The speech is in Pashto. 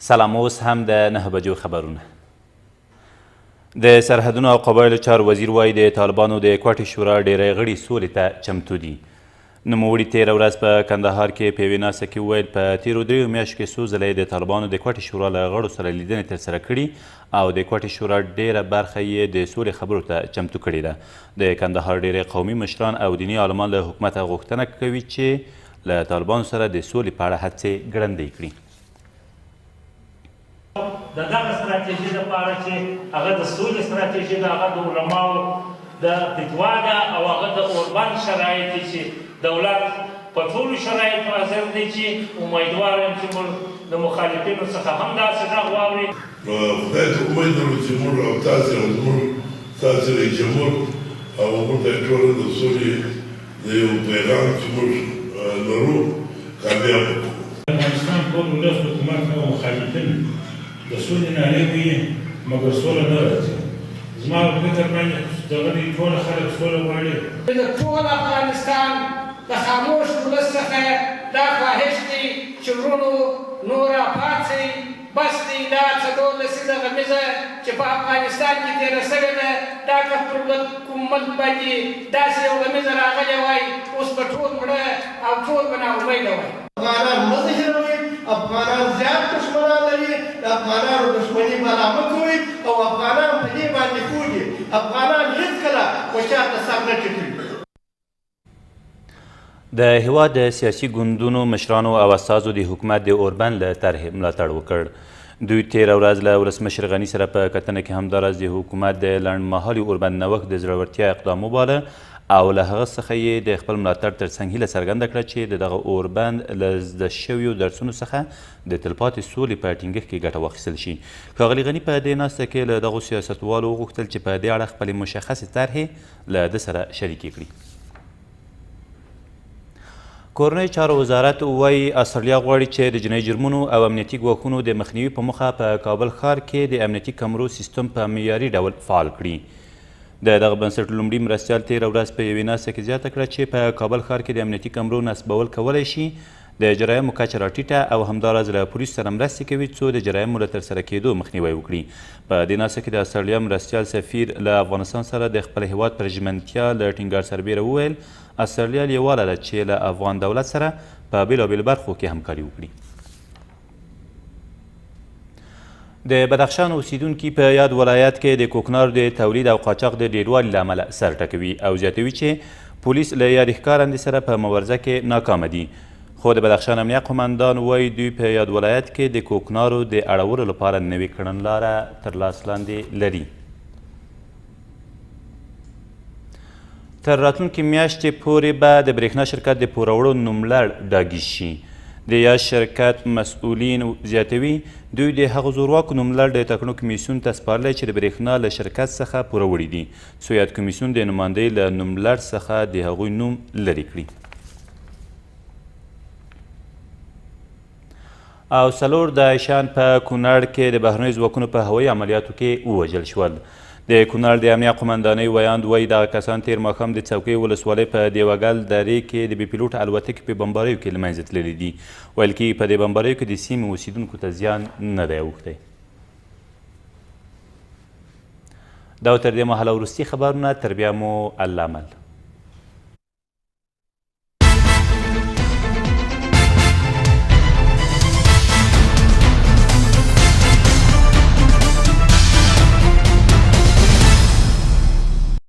سلام، اوس هم د 9 بجو خبرونه. د سرحدونو او قبایلو چارو وزیر وایي د طالبانو د کوټې شورا ډیری غړي سولې ته چمتو دي. نوموړي تېره ورځ په کندهار کې په یوې ناسته کې وویل په تېرو 3 میاشتو کې څو ځله د طالبانو د کوټې شورا له غړو سره لیدنې ترسره کړي او د کوټې شورا ډیره برخه یې د سولې خبرو ته چمتو کړې ده. د کندهار ډیری قومي مشران او دیني عالمان له حکومته غوښتنه کوي چې له طالبانو سره د سولې په اړه هڅې ګړندۍ کړي. د دغه ستراتیژي لپاره چې هغه د سولې ستراتیژي ده، هغه د علماو د فتوا ده او هغه د اوربند شرایط دي چې دولت په ټولو شرایطو حاضر دی چې امیدوار یم چې موږ د مخالفینو څخه هم داسې غږ واوري. خدای ته امید لرو چې موږ او تاسې او زموږ ستاسې رئیس جمهور او موږ ته ټوله د سولې د یو پیغام چې موږ لرو کامیاب وکړو. افغانستان ټول ولس حکومت او مخالفین د سولې نارې وي مګر سوله نه راځي. زما په فکر باندې دغه ټول خلک سوله غواړي. د ټول افغانستان د خاموش ولس څخه دا خواهش دی چې ورونو نور راپاڅئ، بس دی دا څلور لسیزه غمیزه چې په افغانستان کې تېره شوې ده، دا که پر کوم ملک باندې داسې یو غمیزه راغلی وای اوس به ټول مړه او ټول به ناامیده وای. افغانان مه زهیروئ، افغانان زیات دښمنان لري، د افغانانو دښمني بلا مه کوئ او افغانان په دې باندې پوهېږي. افغانان هېڅکله په چاته سر نه ټیټوي. د هیواد د سیاسي ګوندونو مشرانو او استازو د حکومت د اوربند له طرحې ملاتړ وکړ. دوی تېره ورځ له ولسمشر غني سره په کتنه کې همداراز د حکومت د لنډمهالي اوربند نوښت د زړورتیا اقدام وباله او له هغه څخه یې د خپل ملاتړ ترڅنګ هیله څرګنده کړه چې د دغه اوربند له زده شویو درسونو څخه د تلپاتې سولې په ټینګښت کې ګټه واخیستل شي. ښاغلي غني په دې ناسته کې له دغو سیاستوالو وغوښتل چې په دې اړه خپلې مشخصې طرحې له ده سره شریکې کړي. کورنۍ چارو وزارت وایي استرالیا غواړي چې د جنایي جرمونو او امنیتي ګواښونو د مخنیوي په موخه په کابل ښار کې د امنیتي کمرو سیستم په معیاري ډول فعال کړي. د دغه بنسټ لومړي مرستیال تېره ورځ په یوې ناسته کې زیاته کړه چې په کابل ښار کې د امنیتي کمرو نصبول کولی شي د جرایمو کچه راټیټه او همداراز له پولیسو سره مرستې کوي څو د جرایمو له ترسره کېدو مخنیوی وکړي. په دې ناسته کې د استرالیا مرستیال سفیر له افغانستان سره د خپل هیواد پر ژمنتیا له ټینګار سربیره وویل استرالیا لیواله ده چې له افغان دولت سره په بېلابېلو برخو کې همکاري وکړي. د بدخشان اوسیدونکي په یاد ولایت کې د کوکنارو د تولید او قاچاق د ډیروالي له امله سر ټکوي او زیاتوي چې پولیس له یادې ښکارندې سره په مبارزه کې ناکامه دي. خو د بدخشان امنیه قمندان وایي دوی په یاد ولایت کې د کوکنارو د اړولو لپاره نوې کړنلاره تر لاس لاندې لري. تر راتلونکې میاشتې پورې به د برېښنا شرکت د پوروړو نوملړ ډاګیز شي. د یاد شرکت مسؤلین زیاتوي دوی د هغو زورواکو نوملړ د ټاکنو کمیسیون ته سپارلی چې د برېښنا له شرکت څخه پوروړي دي څو یاد کمیسیون د نمایندۍ له نوملړ څخه د هغوی نوم لرې کړي. او 4 داعشان په کونړ کې د بهرنیو ځواکونو په هوایي عملیاتو کې ووژل شول. د کونړ د امنیه قمندانۍ ویاند وایي دغه کسان تېر ماښام د څوکۍ ولسوالۍ په دیوګل درې کې د بې پیلوټ الوتکې په بمباریو کې له منځه تللي دي. ویل کېږي په دې بمباریو کې د سیمې اوسیدونکو ته زیان نه دی اوښتی. دا تر دې مهاله وروستي خبرونه، تر بیا مو الله مل.